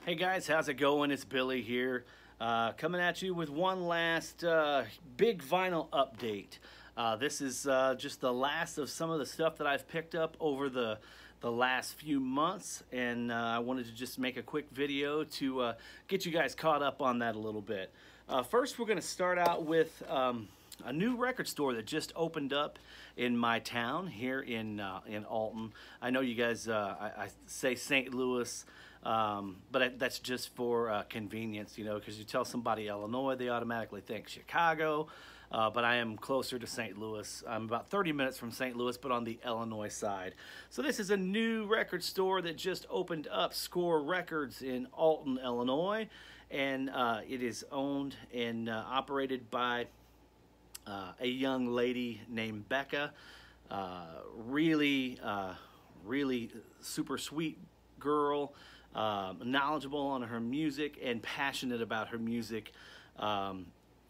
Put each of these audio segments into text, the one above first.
Hey guys, how's it going? It's Billy here, coming at you with one last big vinyl update. This is just the last of some of the stuff that I've picked up over the last few months, and I wanted to just make a quick video to get you guys caught up on that a little bit. First, we're going to start out with a new record store that just opened up in my town here in Alton. I know you guys, I say St. Louis, but that's just for convenience, you know, because you tell somebody Illinois, they automatically think Chicago, but I am closer to St. Louis. I'm about 30 minutes from St. Louis, but on the Illinois side. So this is a new record store that just opened up, Score Records in Alton, Illinois, and it is owned and operated by a young lady named Becca. Really super sweet girl, knowledgeable on her music and passionate about her music.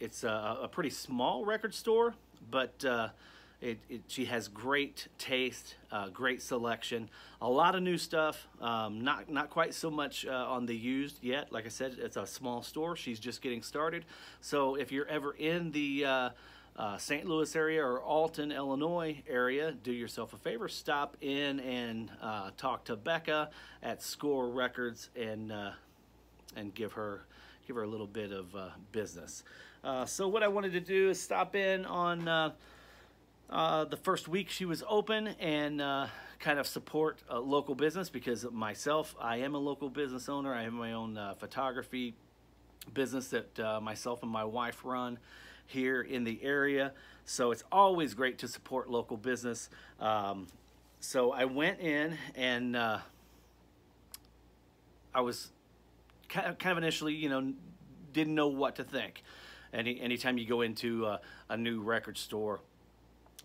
It's a pretty small record store, but she has great taste, great selection, a lot of new stuff. Not quite so much on the used yet. Like I said, it's a small store. She's just getting started. So if you're ever in the St. Louis area or Alton, Illinois area, do yourself a favor, stop in and talk to Becca at Score Records and give her a little bit of business. So what I wanted to do is stop in on the first week she was open and kind of support a local business, because myself, I am a local business owner. I have my own photography business that myself and my wife run here in the area, so it's always great to support local business. So I went in and I was kind of initially, you know, didn't know what to think. Anytime you go into a new record store.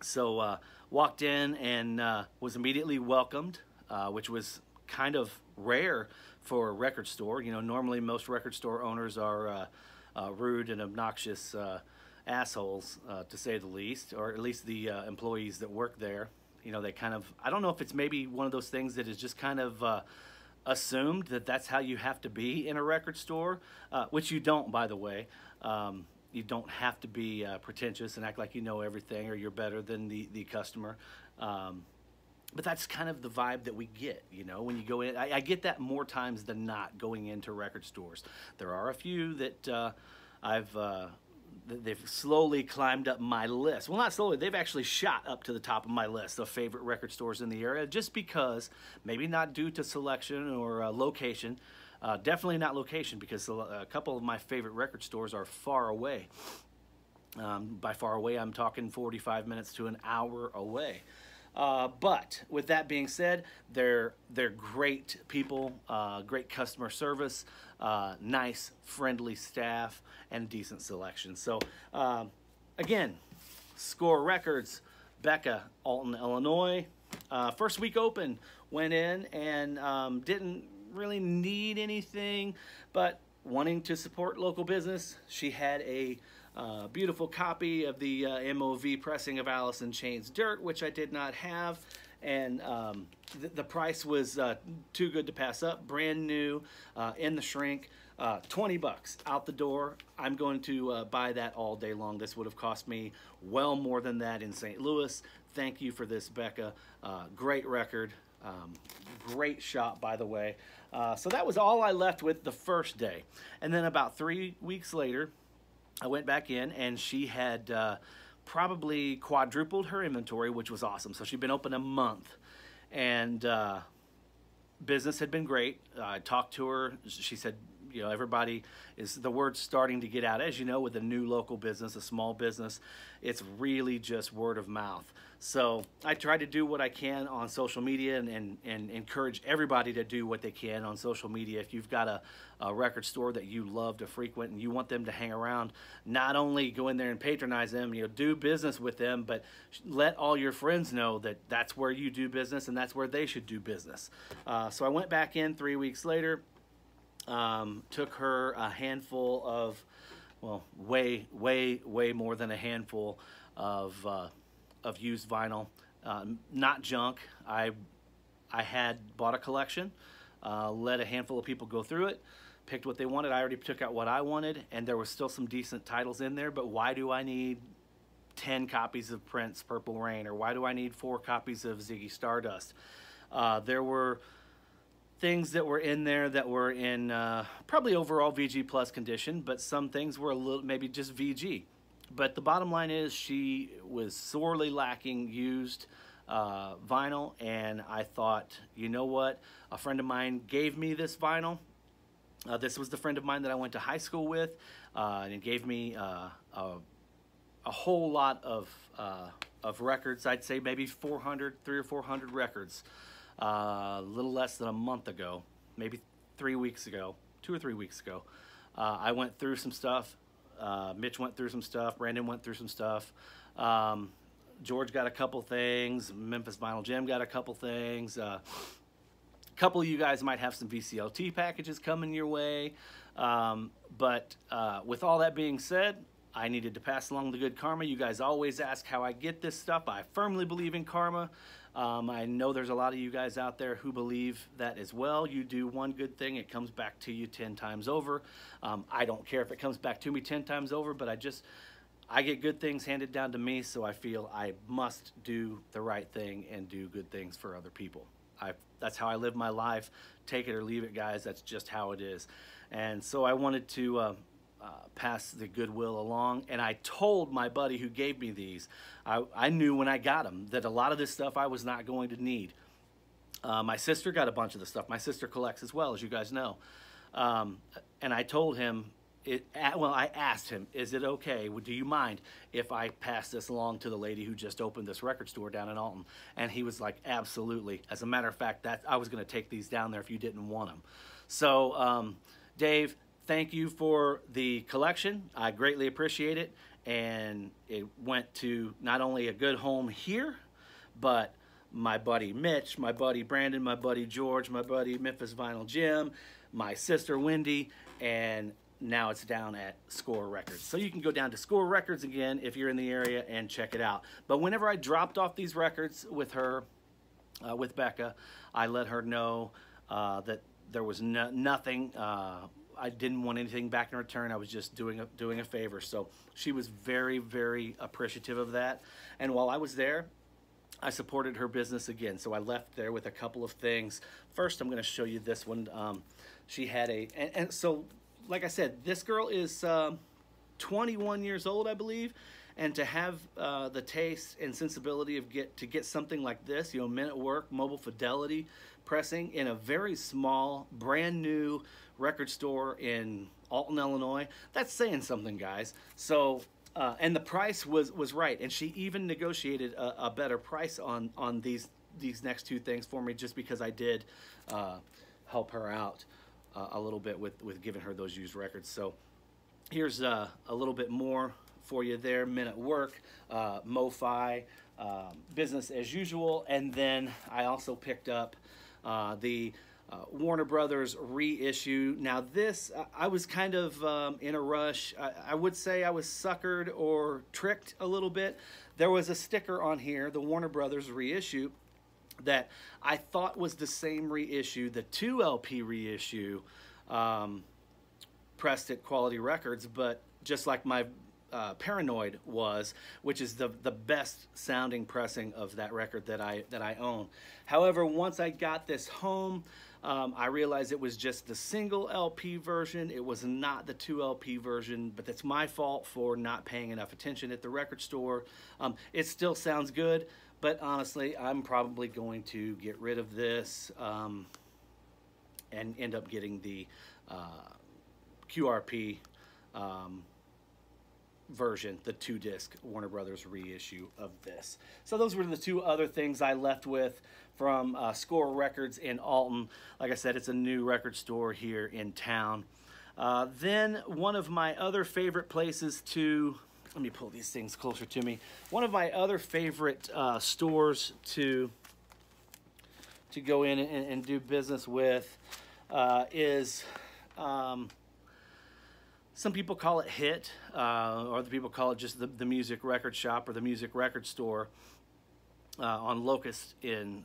So walked in and was immediately welcomed, which was kind of rare for a record store. You know, normally most record store owners are rude and obnoxious assholes, to say the least, or at least the employees that work there. You know, they kind of, I don't know if it's maybe one of those things that is just kind of assumed that that's how you have to be in a record store, which you don't, by the way. You don't have to be pretentious and act like you know everything or you're better than the customer. But that's kind of the vibe that we get, you know, when you go in. I get that more times than not going into record stores. There are a few that they've slowly climbed up my list. Well, not slowly, they've actually shot up to the top of my list of favorite record stores in the area, just because, maybe not due to selection or location, definitely not location, because a couple of my favorite record stores are far away. By far away, I'm talking 45 minutes to an hour away. But with that being said, they're great people, great customer service, nice, friendly staff, and decent selection. So again, Score Records, Becca, Alton, Illinois. First week open, went in and didn't really need anything, but wanting to support local business. She had a beautiful copy of the MOV pressing of Alice in Chains Dirt, which I did not have, and the price was too good to pass up. Brand new, in the shrink, 20 bucks out the door. I'm going to buy that all day long. This would have cost me well more than that in St. Louis. Thank you for this, Becca. Great record. Great shop, by the way. So that was all I left with the first day. And then about 3 weeks later, I went back in, and she had probably quadrupled her inventory, which was awesome. So she'd been open a month, and business had been great. I talked to her. She said, you know, everybody is, the word's starting to get out. As you know, with a new local business, a small business, it's really just word of mouth. So I try to do what I can on social media and encourage everybody to do what they can on social media. If you've got a record store that you love to frequent and you want them to hang around, not only go in there and patronize them, you know, do business with them, but let all your friends know that that's where you do business and that's where they should do business. So I went back in 3 weeks later. Took her a handful of, well, way more than a handful of used vinyl, not junk. I had bought a collection let a handful of people go through it, picked what they wanted. I already took out what I wanted, and there was still some decent titles in there, but why do I need 10 copies of Prince Purple Rain, or why do I need 4 copies of Ziggy Stardust? There were things that were in there that were in probably overall VG plus condition, but some things were a little, maybe just VG. But the bottom line is she was sorely lacking used vinyl, and I thought, you know what? A friend of mine gave me this vinyl. This was the friend of mine that I went to high school with, and it gave me a whole lot of records. I'd say maybe 300 or 400 records. A little less than a month ago, maybe 3 weeks ago, 2 or 3 weeks ago. I went through some stuff. Mitch went through some stuff. Brandon went through some stuff. George got a couple things. Memphis Vinyl Gem got a couple things. A couple of you guys might have some VCLT packages coming your way. But with all that being said, I needed to pass along the good karma. You guys always ask how I get this stuff. I firmly believe in karma. I know there's a lot of you guys out there who believe that as well. You do one good thing, it comes back to you 10 times over. I don't care if it comes back to me 10 times over, but I get good things handed down to me, so I feel I must do the right thing and do good things for other people. That's how I live my life. Take it or leave it, guys. That's just how it is. And so I wanted to pass the goodwill along, and I told my buddy who gave me these, I knew when I got them that a lot of this stuff I was not going to need. My sister got a bunch of the stuff. My sister collects as well, as you guys know. And I told him, I asked him, is it okay, do you mind if I pass this along to the lady who just opened this record store down in Alton? And he was like, absolutely. As a matter of fact, I was going to take these down there if you didn't want them. So, Dave, thank you for the collection. I greatly appreciate it. And it went to not only a good home here, but my buddy Mitch, my buddy Brandon, my buddy George, my buddy Memphis Vinyl Jim, my sister Wendy, and now it's down at Score Records. So you can go down to Score Records again if you're in the area and check it out. But whenever I dropped off these records with her, with Becca, I let her know that there was nothing. I didn't want anything back in return. I was just doing a favor. So she was very, very appreciative of that. And while I was there, I supported her business again. So I left there with a couple of things. First, I'm going to show you this one. She had and so, like I said, this girl is 21 years old, I believe. And to have the taste and sensibility of to get something like this, you know, Men at Work, Mobile Fidelity pressing in a very small, brand new record store in Alton, Illinois, that's saying something, guys. So, and the price was right, and she even negotiated a better price on these next two things for me, just because I did help her out a little bit with giving her those used records. So here's a little bit more for you there. Men at Work, MoFi, Business as Usual, and then I also picked up the Warner Brothers reissue. Now this, I was kind of in a rush. I would say I was suckered or tricked a little bit. There was a sticker on here, the Warner Brothers reissue, that I thought was the same reissue, the 2 LP reissue, pressed at Quality Records, but just like my Paranoid was, which is the best sounding pressing of that record that I own. However, once I got this home, I realized it was just the single LP version. It was not the 2 LP version, but that's my fault for not paying enough attention at the record store. It still sounds good, but honestly, I'm probably going to get rid of this and end up getting the QRP version, the 2-disc Warner Brothers reissue of this. So those were the two other things I left with from Score Records in Alton. Like I said, it's a new record store here in town. Then one of my other favorite places to, let me pull these things closer to me. One of my other favorite stores to go in and do business with is some people call it HIT, or other people call it just the music record shop or the music record store. on Locust in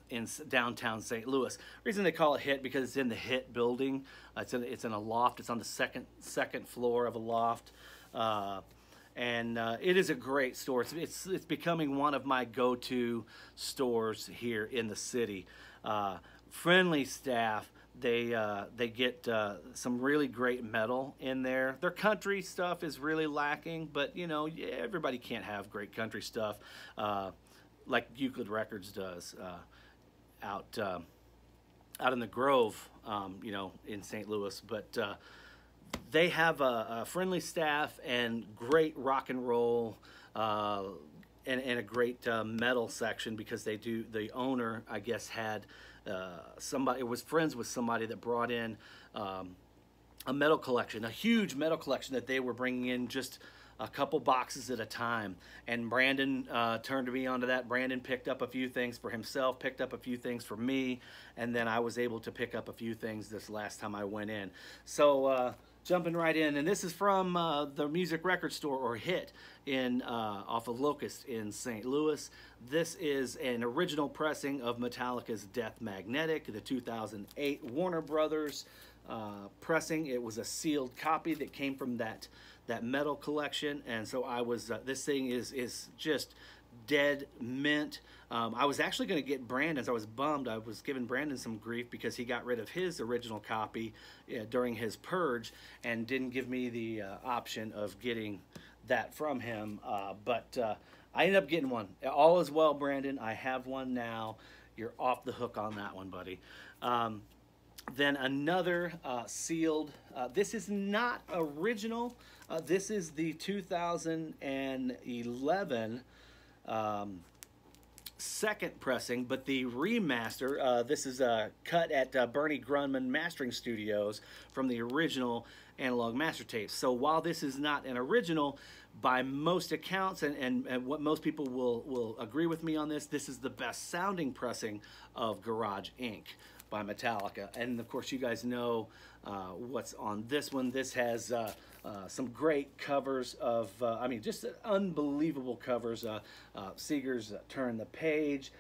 downtown St. Louis. Reason they call it Hit because it's in the Hit building. It's in a loft. It's on the second floor of a loft, and it is a great store. It's becoming one of my go-to stores here in the city. Friendly staff. They get some really great metal in there. Their country stuff is really lacking, but you know, everybody can't have great country stuff. Like Euclid Records does out in the Grove, you know, in St. Louis. But they have a friendly staff and great rock and roll and a great metal section, because they do. The owner, I guess, had somebody, was friends with somebody that brought in a metal collection, a huge metal collection that they were bringing in just a couple boxes at a time. And Brandon turned me onto that. Brandon picked up a few things for himself, picked up a few things for me, and then I was able to pick up a few things this last time I went in. So jumping right in, and this is from the Music Record Store, or Hit, in off of Locust in St. Louis. This is an original pressing of Metallica's Death Magnetic, the 2008 Warner Brothers pressing. It was a sealed copy that came from that metal collection, and so I was this thing is just dead mint. I was actually going to get Brandon's. I was bummed. I was giving Brandon some grief because he got rid of his original copy during his purge and didn't give me the option of getting that from him, but I ended up getting one. All is well, Brandon. I have one now. You're off the hook on that one, buddy. Then another sealed, this is not original. This is the 2011 second pressing, but the remaster. This is cut at Bernie Grundman Mastering Studios from the original analog master tapes. So while this is not an original, by most accounts, and what most people will agree with me on this, this is the best sounding pressing of Garage Inc. by Metallica. And of course, you guys know what's on this one. This has some great covers of, I mean, just unbelievable covers. Seeger's Turn the Page,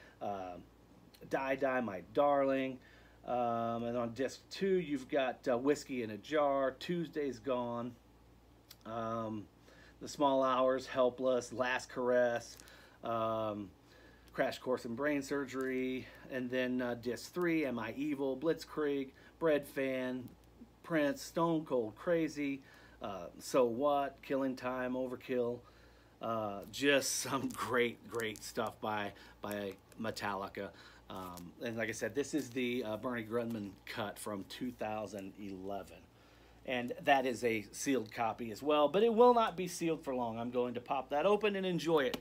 Die Die My Darling, and on disc 2 you've got Whiskey in a Jar, Tuesday's Gone, The Small Hours, Helpless, Last Caress, Crash Course in Brain Surgery, and then disc 3, Am I Evil, Blitzkrieg, Bread Fan, Prince, Stone Cold Crazy, So What, Killing Time, Overkill. Just some great stuff by Metallica. And like I said, this is the Bernie Grundman cut from 2011. And that is a sealed copy as well, but it will not be sealed for long. I'm going to pop that open and enjoy it.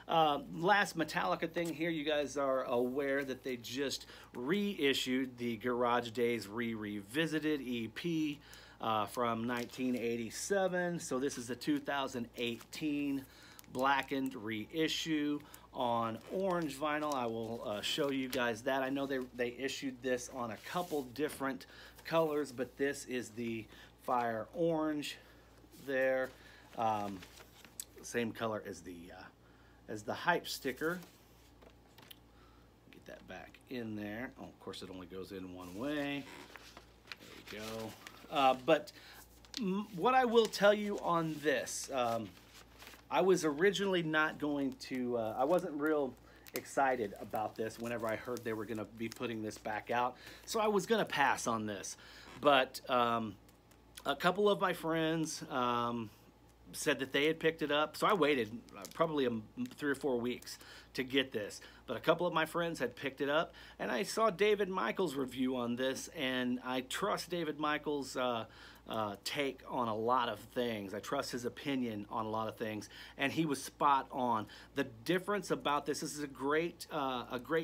Last Metallica thing here, you guys are aware that they just reissued the Garage Days Revisited EP from 1987. So this is the 2018 blackened reissue on orange vinyl. I will show you guys that. I know they issued this on a couple different colors, but this is the fire orange there, same color as the hype sticker. Get that back in there. Oh, of course it only goes in one way. There we go. But what I will tell you on this, I was originally not going to, I wasn't real excited about this whenever I heard they were going to be putting this back out, so I was going to pass on this. But a couple of my friends said that they had picked it up, so I waited probably 3 or 4 weeks to get this. But a couple of my friends had picked it up, and I saw David Michaels' review on this, and I trust David Michaels' take on a lot of things. I trust his opinion on a lot of things, and he was spot on. The difference about this is a great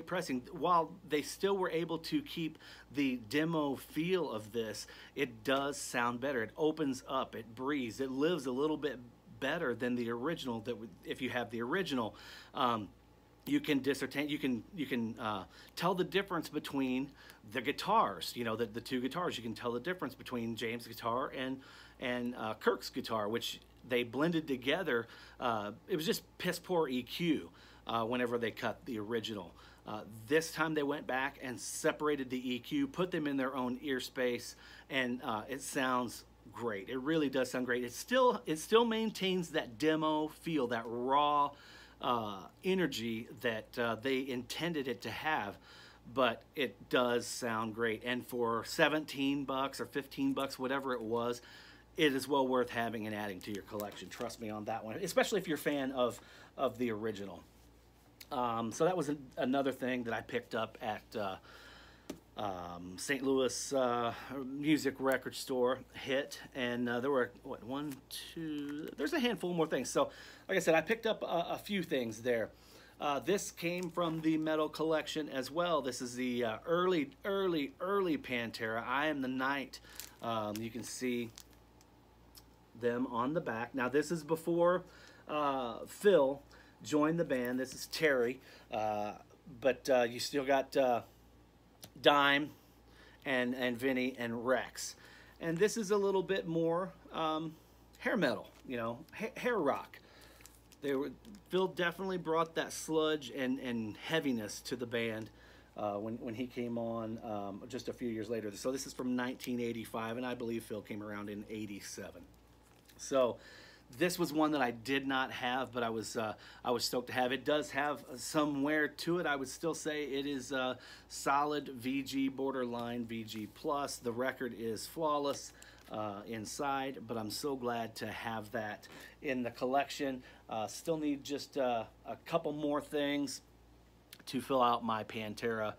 pressing. While they still were able to keep the demo feel of this, it does sound better. It opens up, it breathes, it lives a little bit better than the original. That if you have the original, you can discern, you can tell the difference between the guitars. You know, the two guitars. You can tell the difference between James' guitar and Kirk's guitar, which they blended together. It was just piss poor EQ. whenever they cut the original. This time they went back and separated the EQ, put them in their own ear space, and it sounds great. It really does sound great. It still maintains that demo feel, that raw energy that they intended it to have, but it does sound great. And for 17 bucks or 15 bucks, whatever it was, it is well worth having and adding to your collection. Trust me on that one, especially if you're a fan of the original. So that was another thing that I picked up at St. Louis music record store, Hit, and there were, what, one, two, there's a handful more things. So, like I said, I picked up a few things there. This came from the metal collection as well. This is the early Pantera, I Am the Night. You can see them on the back. Now, this is before Phil joined the band. This is Terry, but you still got Dime and Vinny and Rex, and this is a little bit more hair metal, you know, hair rock. Phil definitely brought that sludge and heaviness to the band when he came on just a few years later. So this is from 1985, and I believe Phil came around in '87. So this was one that I did not have, but I was stoked to have. It does have some wear to it. I would still say it is a solid VG, borderline VG plus. The record is flawless inside, but I'm so glad to have that in the collection. Still need just a couple more things to fill out my Pantera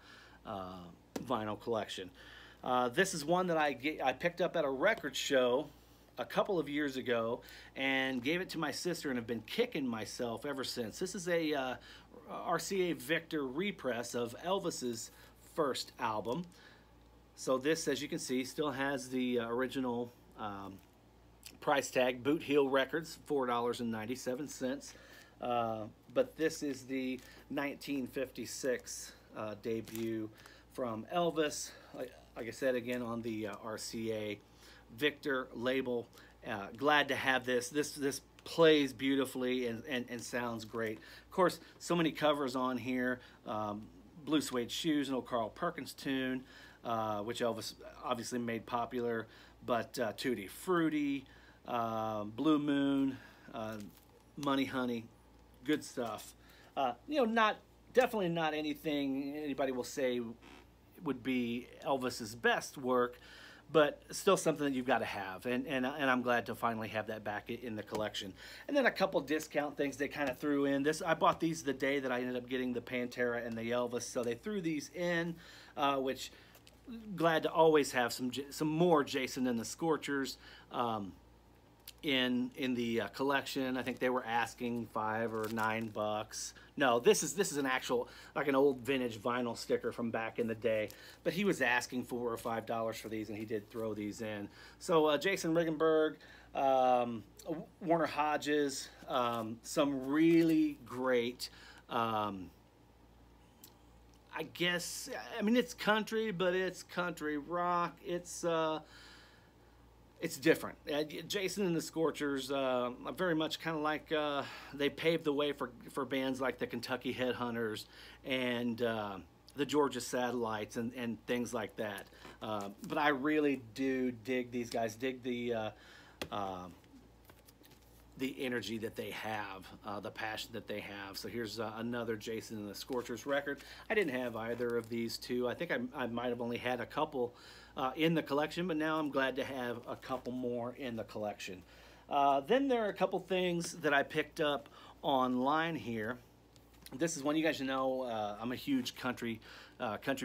vinyl collection. This is one that I picked up at a record show a couple of years ago and gave it to my sister, and have been kicking myself ever since. This is a RCA Victor repress of Elvis's first album. So this, as you can see, still has the original price tag, Boot Heel Records, $4.97. But this is the 1956 debut from Elvis. Like I said, again, on the RCA Victor label. Glad to have this. This plays beautifully and sounds great. Of course, so many covers on here. Blue Suede Shoes, an old Carl Perkins tune, which Elvis obviously made popular, but Tutti Frutti, Blue Moon, Money Honey, good stuff. You know, definitely not anything anybody will say would be Elvis's best work, but still something that you've got to have, and I'm glad to finally have that back in the collection. And then a couple discount things they kind of threw in. I bought these the day that I ended up getting the Pantera and the Elvis, so they threw these in, which glad to always have some more Jason and the Scorchers in the collection. I think they were asking $5 or $9. No, this is an actual, like an old vintage vinyl sticker from back in the day. But he was asking $4 or $5 for these, and he did throw these in. So Jason Riggenberg, Warner Hodges, some really great, I guess, I mean, it's country, but it's country rock. It's different. Jason and the Scorchers, very much kind of like they paved the way for bands like the Kentucky Headhunters and the Georgia Satellites and things like that. But I really do dig these guys, dig the energy that they have, the passion that they have. So here's another Jason and the Scorchers record. I didn't have either of these two. I think I might have only had a couple in the collection, but now I'm glad to have a couple more in the collection. Then there are a couple things that I picked up online here. This is one, you guys know, I'm a huge country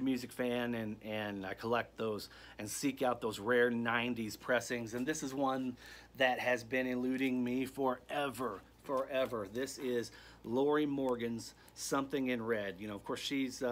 music fan, and I collect those and seek out those rare 90s pressings, and this is one that has been eluding me forever. This is Lori Morgan's Something in Red. You know, of course, she's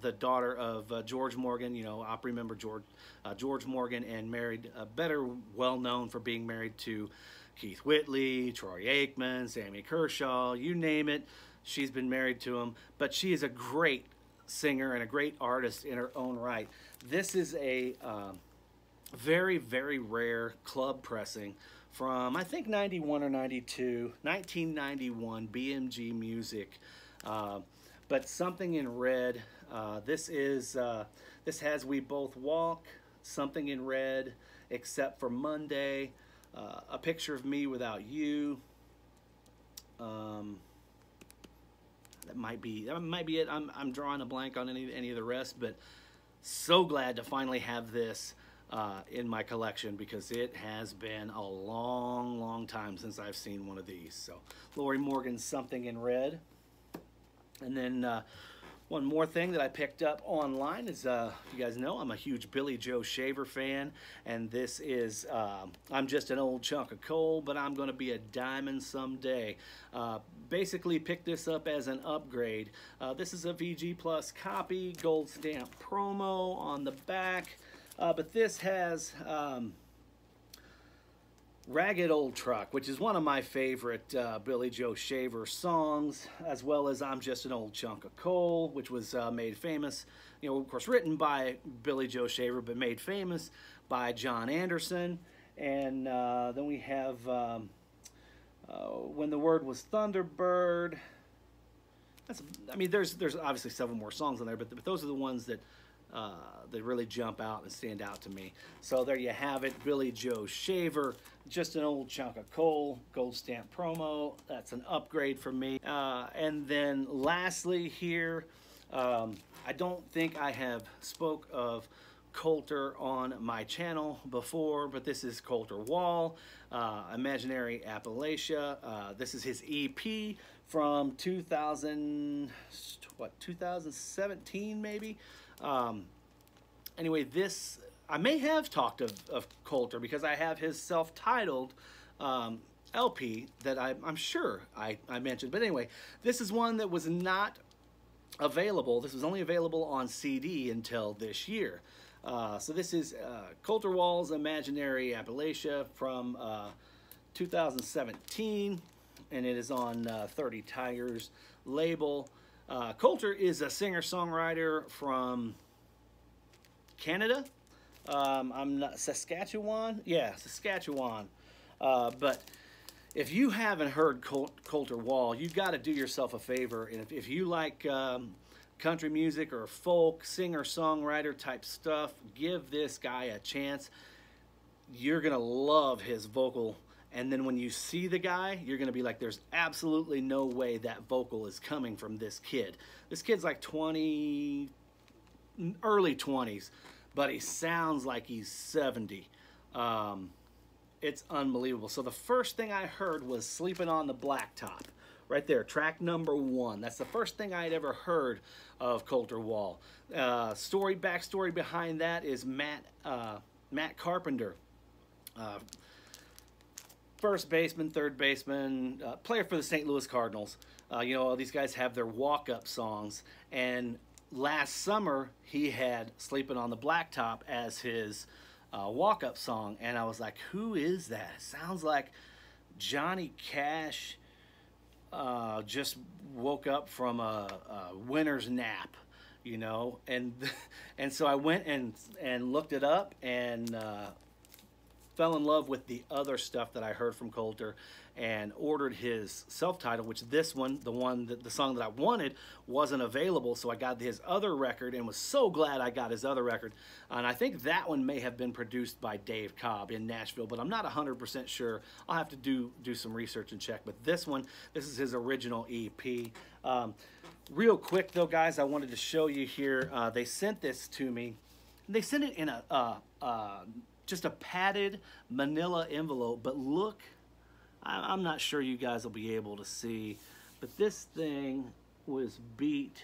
the daughter of George Morgan, you know, Opry member George Morgan, and married, better well known for being married to Keith Whitley, Troy Aikman, Sammy Kershaw, you name it. She's been married to him, but she is a great singer and a great artist in her own right. This is a very, very rare club pressing from, I think, 91 or 92, 1991 BMG Music. Uh, but Something in Red. This has We Both Walk, Something in Red, Except for Monday, A Picture of Me Without You. Um, that might be it. I'm drawing a blank on any of the rest, but so glad to finally have this in my collection, because it has been a long, long time since I've seen one of these. So Lori Morgan's Something in Red. And then one more thing that I picked up online is, you guys know I'm a huge Billy Joe Shaver fan, and this is I'm Just an Old Chunk of Coal, but I'm going to be a diamond someday. Basically picked this up as an upgrade. This is a VG Plus copy, gold stamp promo on the back, but this has Ragged Old Truck, which is one of my favorite Billy Joe Shaver songs, as well as I'm Just an Old Chunk of Coal, which was made famous, you know, of course, written by Billy Joe Shaver, but made famous by John Anderson. And then we have When the Word Was Thunderbird. I mean, there's obviously several more songs on there, but those are the ones that really jump out and stand out to me. So there you have it, Billy Joe Shaver, Just an Old Chunk of Coal, gold stamp promo. That's an upgrade for me. And then lastly here, I don't think I have spoke of Colter on my channel before, but this is Colter Wall, Imaginary Appalachia. This is his EP from 2017 maybe. Anyway, this, I may have talked of Colter, because I have his self-titled LP that I'm sure I mentioned. But anyway, this is one that was not available. This was only available on CD until this year. So this is Colter Wall's Imaginary Appalachia from 2017, and it is on 30 Tigers label. Colter is a singer-songwriter from Canada. I'm not Saskatchewan. Yeah, Saskatchewan. But if you haven't heard Colter Wall, you've got to do yourself a favor. And if you like country music or folk, singer-songwriter type stuff, give this guy a chance. You're going to love his vocal. And then when you see the guy, you're going to be like, there's absolutely no way that vocal is coming from this kid. This kid's like 20, early 20s, but he sounds like he's 70. It's unbelievable. So the first thing I heard was Sleeping on the Blacktop. Right there, track number 1. That's the first thing I'd ever heard of Colter Wall. Backstory behind that is Matt Carpenter. First baseman, third baseman, player for the St. Louis Cardinals. You know, these guys have their walk-up songs. And last summer, he had Sleeping on the Blacktop as his walk-up song. And I was like, who is that? It sounds like Johnny Cash just woke up from a winter's nap, you know. And so I went and looked it up and fell in love with the other stuff that I heard from Colter, and ordered his self-titled, which this one, the song that I wanted, wasn't available, so I got his other record and was so glad I got his other record. And I think that one may have been produced by Dave Cobb in Nashville, but I'm not 100% sure. I'll have to do some research and check. But this is his original EP. Real quick though, guys, I wanted to show you here. They sent this to me. They sent it in just a padded manila envelope, but look, I'm not sure you guys will be able to see, but this thing was beat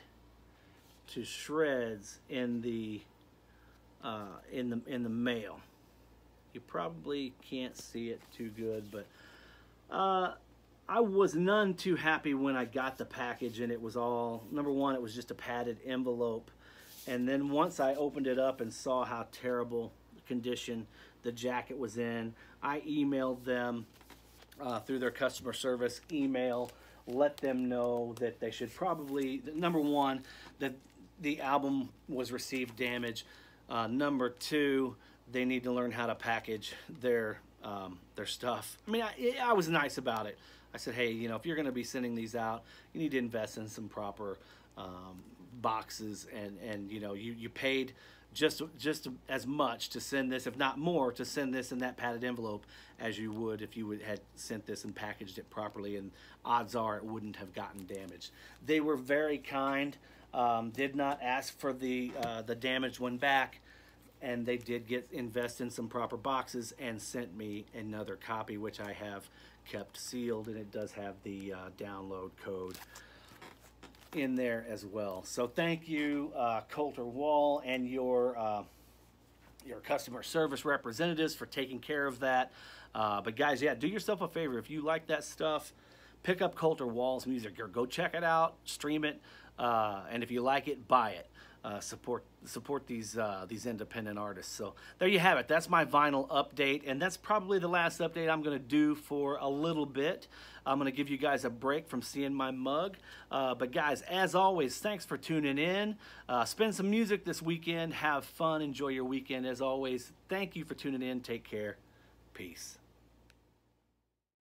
to shreds in the mail. You probably can't see it too good, but I was none too happy when I got the package, and it was all, number one, it was just a padded envelope, and then once I opened it up and saw how terrible condition the jacket was in, I emailed them through their customer service email, let them know that they should probably, number one, that the album was received damaged, number two, they need to learn how to package their stuff. I mean, I was nice about it. I said, hey, you know, if you're going to be sending these out, you need to invest in some proper boxes, and you know, you paid just as much to send this, if not more, to send this in that padded envelope as you would if you had sent this and packaged it properly, and odds are it wouldn't have gotten damaged. They were very kind, did not ask for the damaged one back, and they did invest in some proper boxes and sent me another copy, which I have kept sealed, and it does have the download code in there as well. So thank you, Coulter Wall, and your customer service representatives for taking care of that. But guys, yeah, do yourself a favor. If you like that stuff, pick up Coulter Wall's music, or go check it out, stream it, and if you like it, buy it. Support these independent artists. So there you have it. That's my vinyl update, and that's probably the last update I'm going to do for a little bit. I'm going to give you guys a break from seeing my mug. But guys, as always, thanks for tuning in. Spend some music this weekend. Have fun. Enjoy your weekend. As always, thank you for tuning in. Take care. Peace.